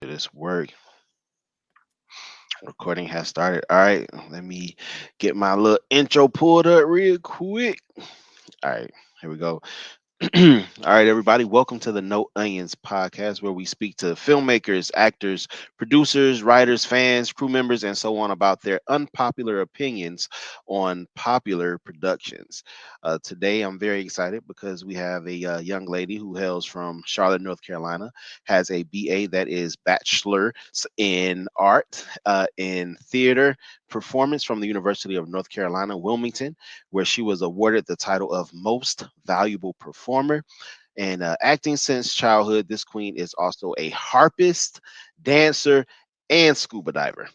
This work recording has started. All right, let me get my little intro pulled up real quick. All right, here we go. All right, everybody, welcome to the No Onions podcast, where we speak to filmmakers, actors, producers, writers, fans, crew members, and so on about their unpopular opinions on popular productions. Today, I'm very excited because we have a young lady who hails from Charlotte, North Carolina, has a BA that is Bachelor in Art in Theater Performance from the University of North Carolina, Wilmington, where she was awarded the title of Most Valuable Performer. And acting since childhood, this queen is also a harpist, dancer, and scuba diver.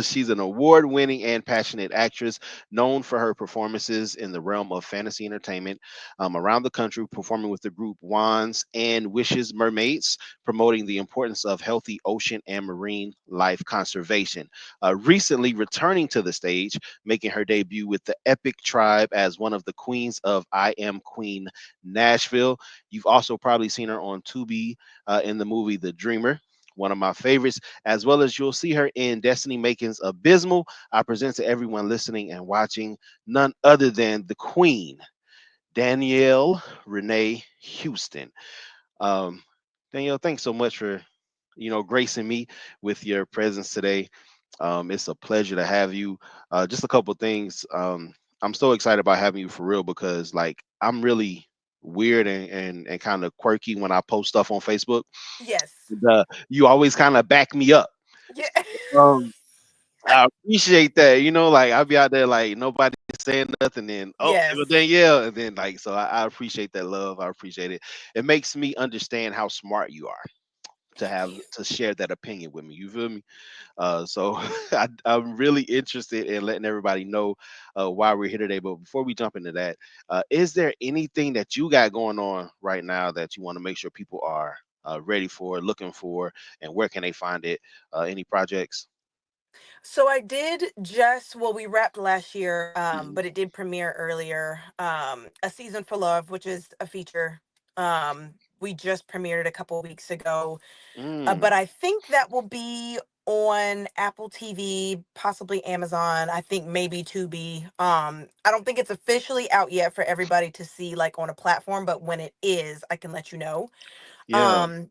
She's an award winning and passionate actress known for her performances in the realm of fantasy entertainment around the country, performing with the group Wands and Wishes Mermaids, promoting the importance of healthy ocean and marine life conservation. Recently returning to the stage, making her debut with the Epic Tribe as one of the queens of I Am Queen Nashville. You've also probably seen her on Tubi in the movie The Dreamer, one of my favorites, as well as you'll see her in Destiny Making's Abysmal. I present to everyone listening and watching none other than the Queen, Danielle Renee Houston. Um, Danielle, thanks so much for gracing me with your presence today. It's a pleasure to have you. Just a couple things. I'm so excited about having you for real because like I'm really weird and kind of quirky when I post stuff on Facebook. Yes. You always kind of back me up. Yeah. Um, I appreciate that. Like I'll be out there like nobody saying nothing, then oh, there go Yes. Danielle, and then like so I appreciate that love. I appreciate it. It makes me understand how smart you are to Thank have you. to share that opinion with me. You feel me? So I'm really interested in letting everybody know why we're here today. But before we jump into that, is there anything that you got going on right now that you want to make sure people are ready for, looking for, and where can they find it? Any projects? So I did just well, we wrapped last year, Hmm. but it did premiere earlier. A Season for Love, which is a feature. We just premiered it a couple weeks ago. Mm. But I think that will be on Apple TV, possibly Amazon. I think maybe Tubi. I don't think it's officially out yet for everybody to see like on a platform, but when it is, I can let you know. Yeah. Um,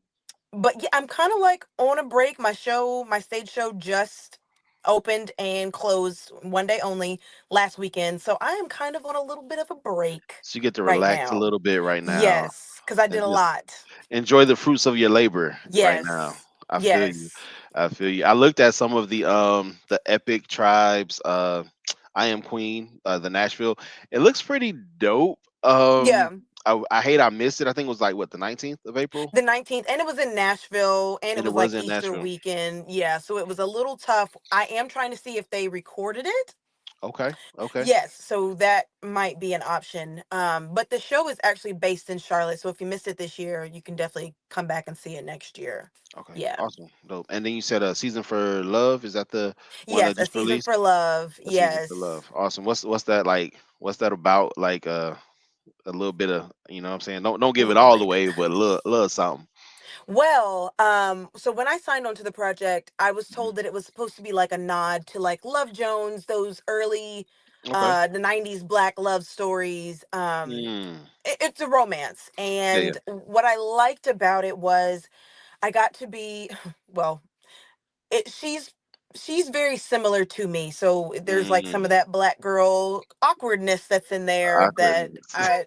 but yeah, I'm kind of like on a break. My stage show just opened and closed one day only last weekend. So I am kind of on a little bit of a break So you get to right relax a now. little bit right now Yes, because I and did a just lot. enjoy the fruits of your labor right now. Yes. I feel you. Yes. I feel you. I looked at some of the Epic Tribes I Am Queen, the Nashville. It looks pretty dope. Yeah. I hate I missed it. I think it was like what, the 19th of April? The 19th, and it was in Nashville, and it And it was was like in Easter Nashville. weekend. Yeah, so it was a little tough. I am trying to see if they recorded it. Okay. Okay. Yes, so that might be an option. But the show is actually based in Charlotte, so if you missed it this year, you can definitely come back and see it next year. Okay. Yeah. Awesome. Dope. And then you said a season for love. Is that the one Yes, that A just Season released? for Love. A season for Yes. love. Awesome. What's that like? What's that about? Like a little bit of what I'm saying. Don't give it Ooh, all baby. away, but little something. Well, so when I signed on to the project, I was Mhm. told that it was supposed to be like a nod to like Love Jones, those early Okay. the 90s black love stories. Mm. It's a romance. Yeah, yeah. And what I liked about it was I got to be well, it she's very similar to me. So there's like some of Mm. that black girl awkwardness that's in there that Awkwardness. I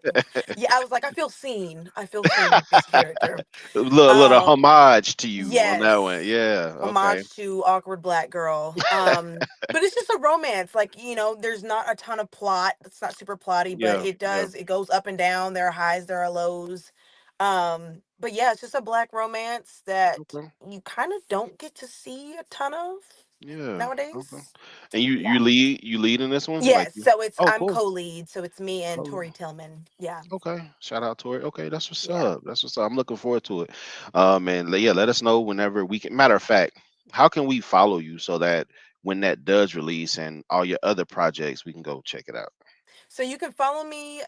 yeah, I was like, I feel seen. I feel seen with this character. Little Um homage to you on that one. yes. Yeah. Okay. Homage to awkward black girl. But it's just a romance. Like, there's not a ton of plot. It's not super plotty, but Yeah. Yeah. it goes up and down. There are highs, there are lows. But yeah, it's just a black romance that Okay. you kind of don't get to see a ton of Yeah. Okay. nowadays. And you Yeah. you lead you lead in this one? Like Yes, you? so Oh, I'm cool. co-lead, so it's me and Oh, Tori Tillman. Yeah. okay. Shout out to it. Okay, that's what's Yeah. up. That's what's up. I'm looking forward to it. And yeah, let us know whenever we can. Matter of fact, how can we follow you so that when that does release and all your other projects, we can go check it out. So you can follow me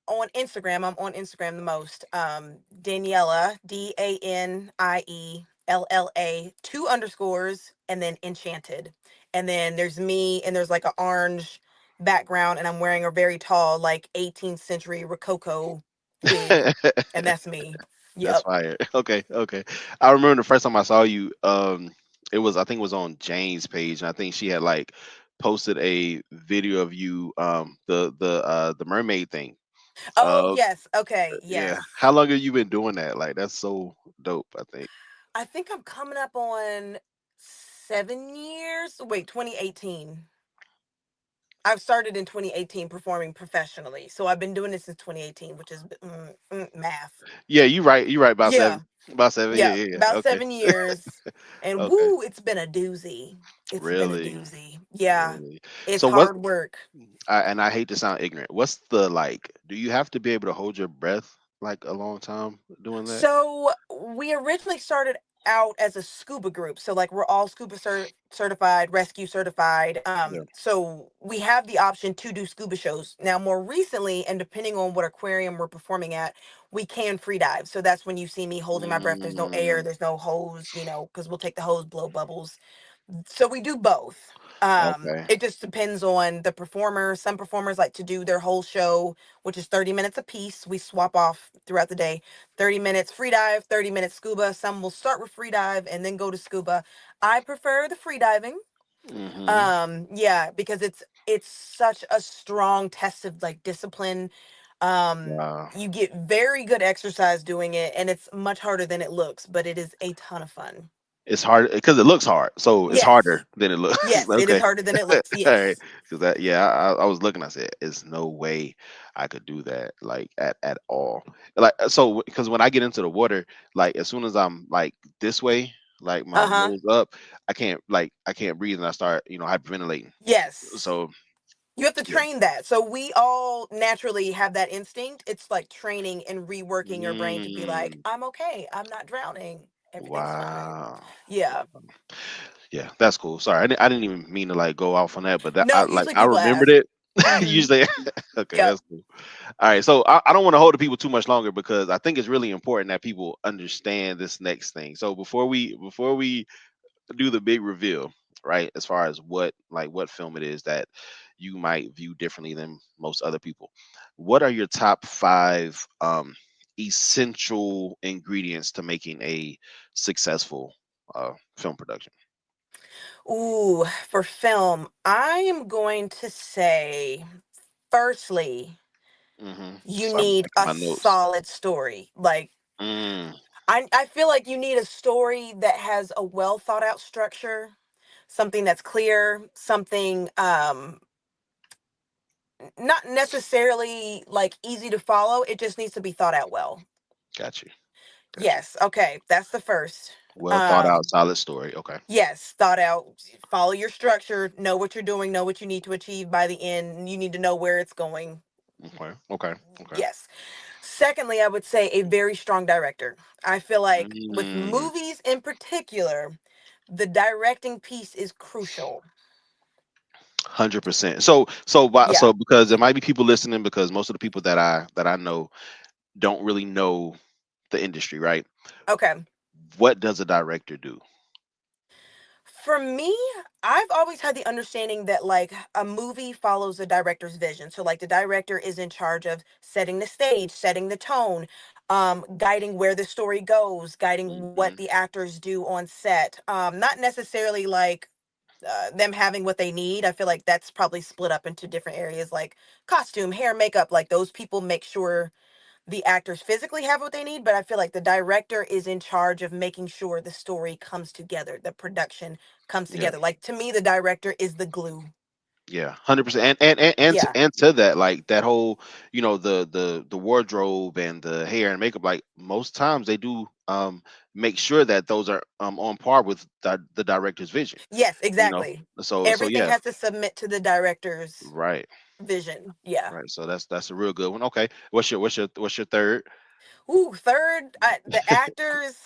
on Instagram. I'm on Instagram the most. Daniela, Danie. LLA, two underscores, and then enchanted. And then there's me, and there's like an orange background, and I'm wearing a very tall, like 18th century Rococo wig. And that's me. That's Yep. fire. Okay, okay. I remember the first time I saw you. It was, I think it was on Jane's page, and I think she had like posted a video of you, the mermaid thing. Oh, Uh, yes. Okay. yeah. Yes. How long have you been doing that? Like, that's so dope. I think. I think I'm coming up on 7 years. Wait, 2018. I've started in 2018 performing professionally. So I've been doing this since 2018, which is math. Yeah, you right. You right about seven. Yeah. About seven. Yeah, Yeah. yeah, yeah. About Okay, 7 years. And okay. woo, it's been a doozy. It's been a Really, doozy. Yeah. really. It's So what? hard work. And I hate to sound ignorant. What's the like? Do you have to be able to hold your breath like a long time doing that? So we originally started out as a scuba group. So like we're all scuba certified, rescue certified. Yeah. So we have the option to do scuba shows. Now more recently, and depending on what aquarium we're performing at, we can free dive. So that's when you see me holding my breath. There's no air, Mm, there's no hose, because we'll take the hose, blow bubbles. So we do both. okay. It just depends on the performer. Some performers like to do their whole show, which is 30 minutes a piece. We swap off throughout the day. 30 minutes free dive, 30 minutes scuba. Some will start with free dive and then go to scuba. I prefer the free diving. Hmm. Yeah, because it's such a strong test of like discipline. Wow. You get very good exercise doing it, and it's much harder than it looks, but it is a ton of fun. It's hard because it looks hard, so it's Yes. harder than it looks. Yes, it is Okay. harder than it looks. All right. Yes. Because that, yeah, I was looking. I said, "There's no way I could do that, like at all." Like, so because when I get into the water, like as soon as I'm like this way, like my Uh-huh. nose up, I can't breathe, and I start hyperventilating. Yes. So You have to yeah. train that. So we all naturally have that instinct. It's like training and reworking your brain to be like, Mm, I'm okay. I'm not drowning. Everything's fine. wow. Yeah. Yeah, that's cool. Sorry, I didn't even mean to like go off on that, but that No, I like usually I people remembered ask. it. Mm-hmm. Usually, okay, Yep. that's cool. All right, so I don't want to hold the people too much longer because I think it's really important that people understand this next thing. So before we do the big reveal, right? As far as what film it is that you might view differently than most other people, what are your top five essential ingredients to making a successful film production? Ooh, for film, I am going to say, firstly, you So I'm need looking at a my notes. solid story. Like, Mm, I feel like you need a story that has a well thought out structure, something that's clear, something not necessarily like easy to follow. It just needs to be thought out well. got you. Got you. Yes, okay, that's the first. Well thought out, Um solid story. Okay. yes, thought out, follow your structure, know what you're doing, know what you need to achieve by the end. You need to know where it's going. Okay. Okay. Okay. Yes. Secondly, I would say a very strong director. I feel like with Mm, movies in particular, the directing piece is crucial. 100%. So Yeah. because there might be people listening because most of the people that I know don't really know the industry, right? Okay. What does a director do? For me, I've always had the understanding that like a movie follows the director's vision. So like the director is in charge of setting the stage, setting the tone, guiding where the story goes, guiding what Hmm. the actors do on set. Not necessarily like them having what they need. I feel like that's probably split up into different areas like costume, hair, makeup. Like those people make sure the actors physically have what they need, but I feel like the director is in charge of making sure the story comes together, the production comes Yeah. together. Like to me, the director is the glue. Yeah, 100%. Yeah. And to that, like that whole, the wardrobe and the hair and makeup, like most times they do make sure that those are on par with the director's vision. Yes, You know, exactly. so Everything yeah, has to submit to the director's right, vision. Yeah. right. So that's a real good one. Okay, what's your third? Ooh, third, the actors.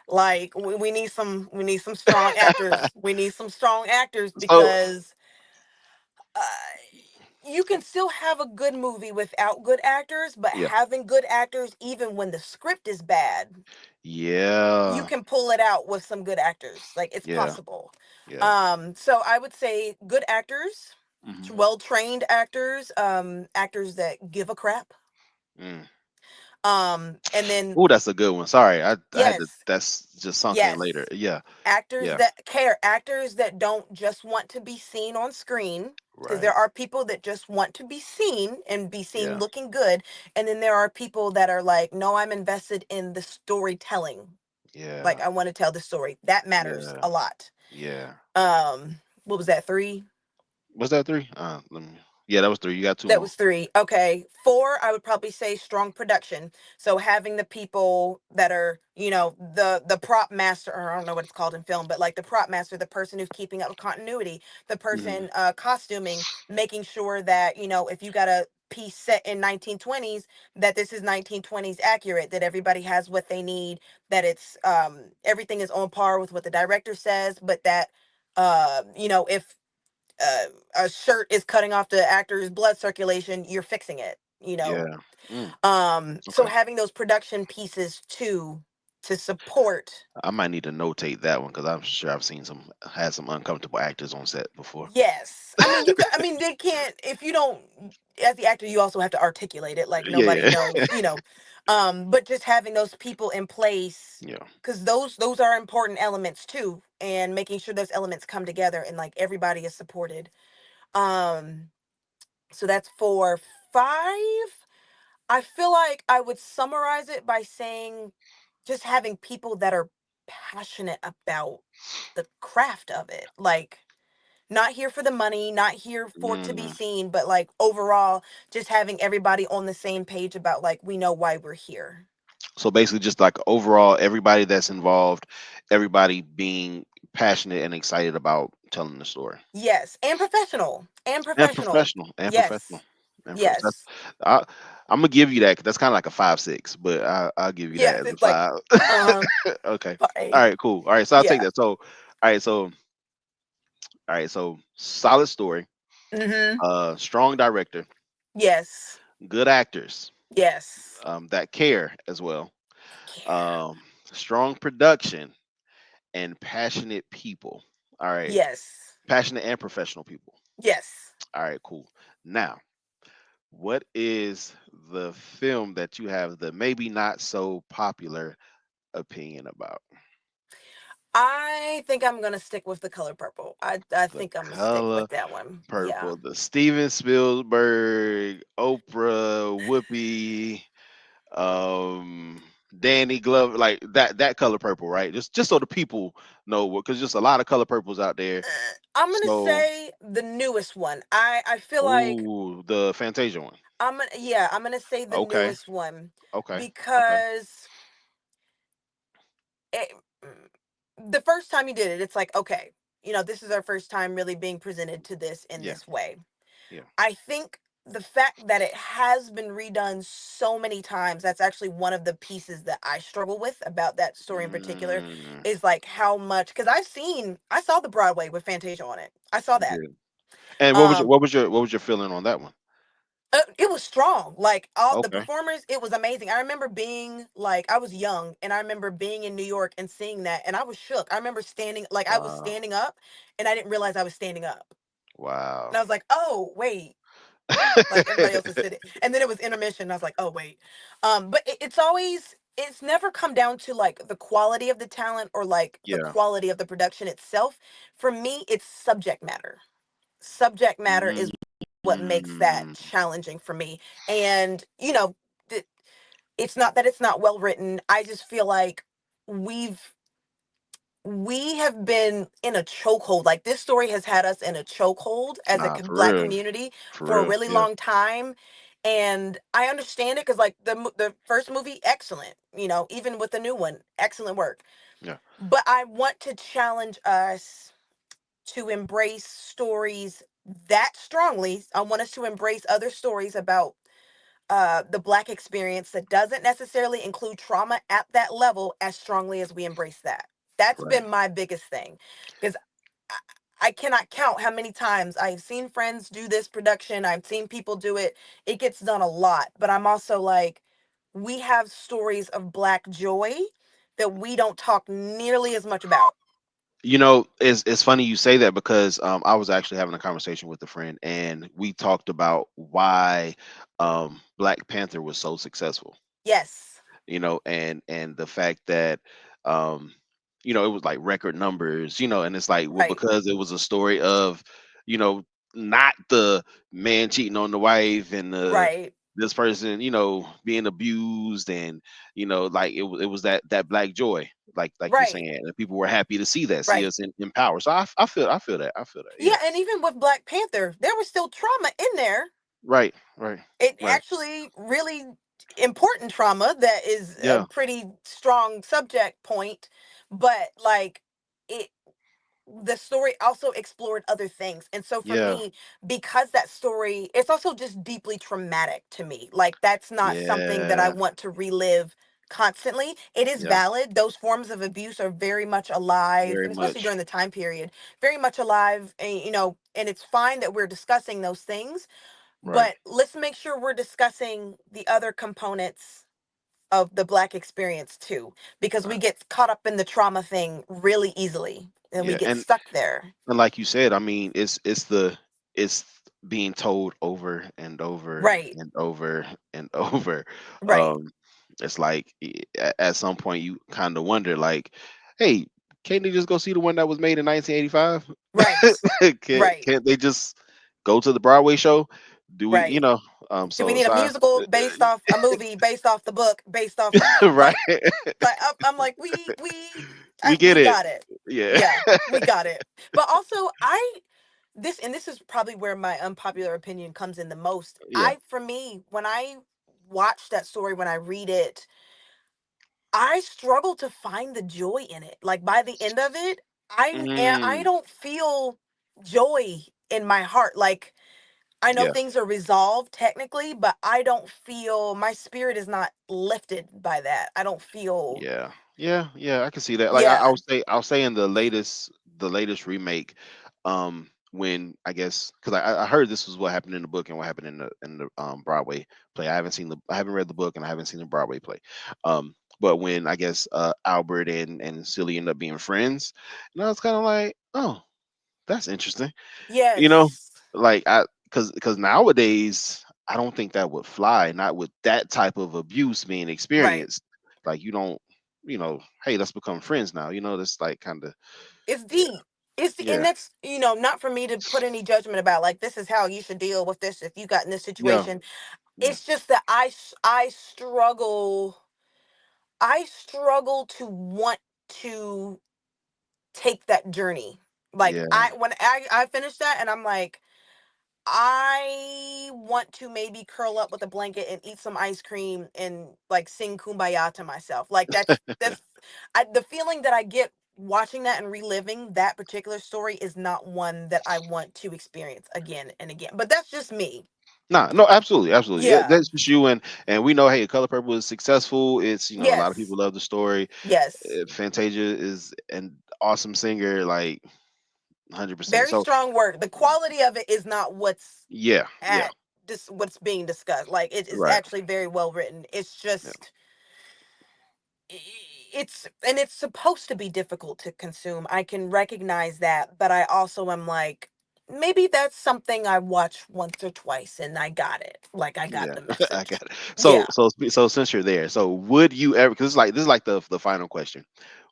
Like we need some strong actors. We need some strong actors So because you can still have a good movie without good actors, but Yeah. having good actors, even when the script is bad, you Yeah. can pull it out with some good actors. Like it's Yeah. possible. Yeah. So I would say good actors, Hmm. well trained actors, actors that give a crap. Mm. And then Oh, that's a good one. Sorry, I had to. yes, That's just sunk in later. yes, Yeah. actors Yeah. that care, actors that don't just want to be seen on screen. Because Right. there are people that just want to be seen and be seen Yeah. looking good. And then there are people that are like, no, I'm invested in the storytelling. Like Yeah. I want to tell the story. That matters Yeah. a lot. Yeah. What was that? Three? Was that three? Let me. Yeah, that was three. You got two That more. was three. Okay. Four, I would probably say strong production. So having the people that are, the prop master, or I don't know what it's called in film, but like the prop master, the person who's keeping up with continuity, the Hmm. person costuming, making sure that, if you got a piece set in 1920s, that this is 1920s accurate, that everybody has what they need, that it's everything is on par with what the director says, but that if uh, a shirt is cutting off the actor's blood circulation, you're fixing it, Yeah. Mm. so Okay. having those production pieces too to support. I might need to notate that one because I'm sure I've seen some had some uncomfortable actors on set before. Yes, I mean, they can't, if you don't, as the actor, you also have to articulate it like Yeah. nobody Yeah. knows, but just having those people in place, Yeah. because those are important elements too, and making sure those elements come together and like everybody is supported. um so that's 4. 5, I feel like I would summarize it by saying just having people that are passionate about the craft of it. Like, not here for the money, not here for it to be Mm. seen, but like overall, just having everybody on the same page about like, we know why we're here. So basically, just like overall, everybody that's involved, everybody being passionate and excited about telling the story, Yes. And professional. And and professional. professional, and professional, Yes. and that's, Yes. I, I'm gonna give you that. 'Cause that's kind of like a 5-6, but I'll give you that Yes. as a It's like, five. uh, Okay. All five. right. Cool. All right. So I'll take Yeah. that. So, all right. So, all right. So solid story, Mm-hmm. strong director, Yes. good actors, Yes. that care as well, Care. um, strong production, and passionate people. All right. Yes. Passionate and professional people. Yes. All right, cool. Now, what is the film that you have the maybe not so popular opinion about? I think I'm gonna stick with The Color Purple. I The think I'm gonna stick Color with that one. Yeah. Purple, the Steven Spielberg, Oprah, Whoopi, um, Danny Glover, like that Color Purple, right? Just so the people know, because just a lot of Color Purples out there. I'm gonna So, say the newest one. I feel like ooh, the Fantasia one. I'm gonna say the Okay, newest one okay, okay. because it, the first time you did it, it's like, okay, this is our first time really being presented to this in Yeah, this way. yeah. I think the fact that it has been redone so many times, that's actually one of the pieces that I struggle with about that story in particular, Mm, is like how much, because I saw the Broadway with Fantasia on it. I saw you that. did. And Um, what was your feeling on that one? it was strong. Like all the Okay. performers, it was amazing. I remember being like, I was young, and I remember being in New York and seeing that, and I was shook. I remember standing, like I was Wow. standing up, and I didn't realize I was standing up, Wow. and I was like, oh wait, like everybody else is sitting, and then it was intermission, and I was like, oh wait. But it's never come down to like the quality of the talent or like the Yeah. quality of the production itself. For me, it's subject matter. Subject matter is what makes that Mm, challenging for me. And th- it's not that it's not well written. I just feel like we've we have been in a chokehold. Like this story has had us in a chokehold as a nah, for black real. community For for a real. really Yeah. long time. And I understand it because like the first movie, excellent. Even with the new one, excellent work. Yeah. But I want to challenge us to embrace stories that strongly. I want us to embrace other stories about the black experience that doesn't necessarily include trauma at that level as strongly as we embrace that. That's Right. been my biggest thing because I, I cannot count how many times I've seen friends do this production. I've seen people do it. It gets done a lot, but I'm also like, we have stories of black joy that we don't talk nearly as much about. It's funny you say that because I was actually having a conversation with a friend, and we talked about why Black Panther was so successful. Yes. And the fact that um it was like record numbers, and it's like, well, Right. because it was a story of, you know not the man cheating on the wife and the Right. this person, being abused, and like it was that black joy, like you're Right. saying, and people were happy to see Right. us in power. So I feel that. Yeah, Yeah. and even with Black Panther, there was still trauma in there. Right, right, It right. actually really important trauma that is a Yeah, pretty strong subject point, but like it the story also explored other things. And so for yeah, me, because that story, it's also just deeply traumatic to me. Like that's not something that I yeah, want to relive constantly. It is yeah. valid. Those forms of abuse are very much alive, Very and especially much. during the time period, very much alive. And and it's fine that we're discussing those things, Right, but let's make sure we're discussing the other components of the black experience too, because we right. get caught up in the trauma thing really easily and we Yeah, get and stuck there. like you said, I mean, it's being told over and over Right. and over and over. Right. Um, it's like, at some point you kind of wonder, like, hey, can't they just go see the one that was made in 1985? Right. Right. Can't they just go to the Broadway show? Do we, Right. Do we so need a so musical based off a movie, based off the book, based off right. like I'm like We get we it. got it. Yeah. Yeah, we got it. But also this is probably where my unpopular opinion comes in the most. Yeah. For me, when I watch that story, when I read it, I struggle to find the joy in it. Like by the end of it, I Mm, don't feel joy in my heart. Like I know yeah. things are resolved technically, but I don't feel my spirit is not lifted by that. I don't feel Yeah, yeah, I can see that. Like, yeah. I'll say in the latest remake, when, I guess, because I heard this was what happened in the book and what happened in the Broadway play. I haven't read the book, and I haven't seen the Broadway play. But when, I guess, Albert and Silly end up being friends, and I was kind of like, oh, that's interesting. You know, Yes. like, because nowadays I don't think that would fly, not with that type of abuse being Right. experienced. Like, you don't, hey, let's become friends now. That's like, kind of. It's Yeah, deep. And yeah, that's, not for me to put any judgment about like this is how you should deal with this if you got in this yeah, situation. yeah, It's just that I struggle to want to take that journey. Like yeah. when I finish that and I'm like, I want to maybe curl up with a blanket and eat some ice cream and like sing kumbaya to myself. Like that's the feeling that I get watching that and reliving that particular story is not one that I want to experience again and again. But that's just me. Nah, no, absolutely, absolutely. Yeah, Yeah. that's just you, and we know, hey, Color Purple is successful. It's, a lot of Yes. people love the story. Yes. Fantasia is an awesome singer, like, 100%. Very So strong work. The quality of it is not what's yeah, yeah, at this what's being discussed. Like it is right, actually very well written. It's yeah, just it's supposed to be difficult to consume. I can recognize that, but I also am like maybe that's something I watch once or twice and I got it. Like I got yeah. the I message. got it. So Yeah. so so since you're there, so would you ever? Because this is like the final question.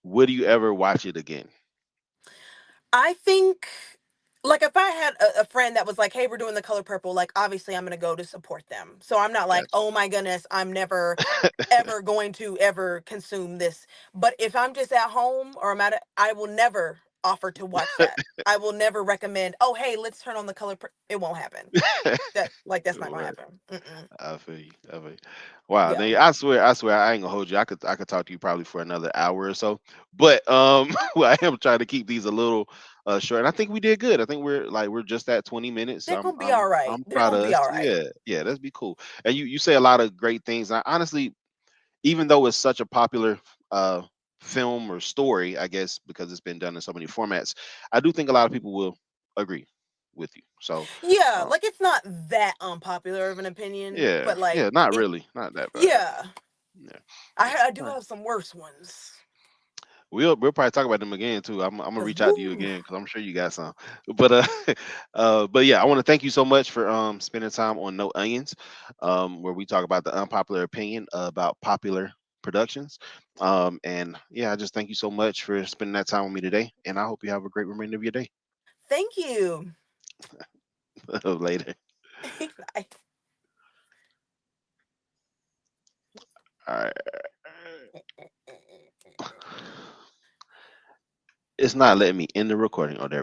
Would you ever watch it again? I think like if I had a friend that was like, "Hey, we're doing the color purple," like obviously I'm going to go to support them. So I'm not like, Gotcha. "Oh my goodness, I'm never ever going to ever consume this." But if I'm just at home or I will never offer to watch that. I will never recommend, "Oh, hey, let's turn on the color it won't happen. That's not going to Right. happen. Mm-mm. I feel you. I feel you. Wow. Yeah. Then I swear, I ain't gonna hold you. I could talk to you probably for another hour or so. But well, I am trying to keep these a little short. And I think we did good. I think we're just at 20 minutes. They're I'm going to be I'm all right. I'm They're proud going of to be us. all right. Yeah, yeah, that'd be cool. And you say a lot of great things. And I honestly, even though it's such a popular uh film or story, I guess, because it's been done in so many formats, I do think a lot of people will agree with you. So, Yeah, um, like it's not that unpopular of an opinion, yeah, but like yeah, not it. really, not that bad. Yeah, Yeah. I do All right. have some worse ones. We'll probably talk about them again too. I'm gonna Cause reach out to you woo, again because I'm sure you got some. But but yeah, I want to thank you so much for spending time on No Onions, where we talk about the unpopular opinion about popular productions. And yeah, I just thank you so much for spending that time with me today, and I hope you have a great remainder of your day. thank you. Later. I All right. It's not letting me end the recording. Oh, there.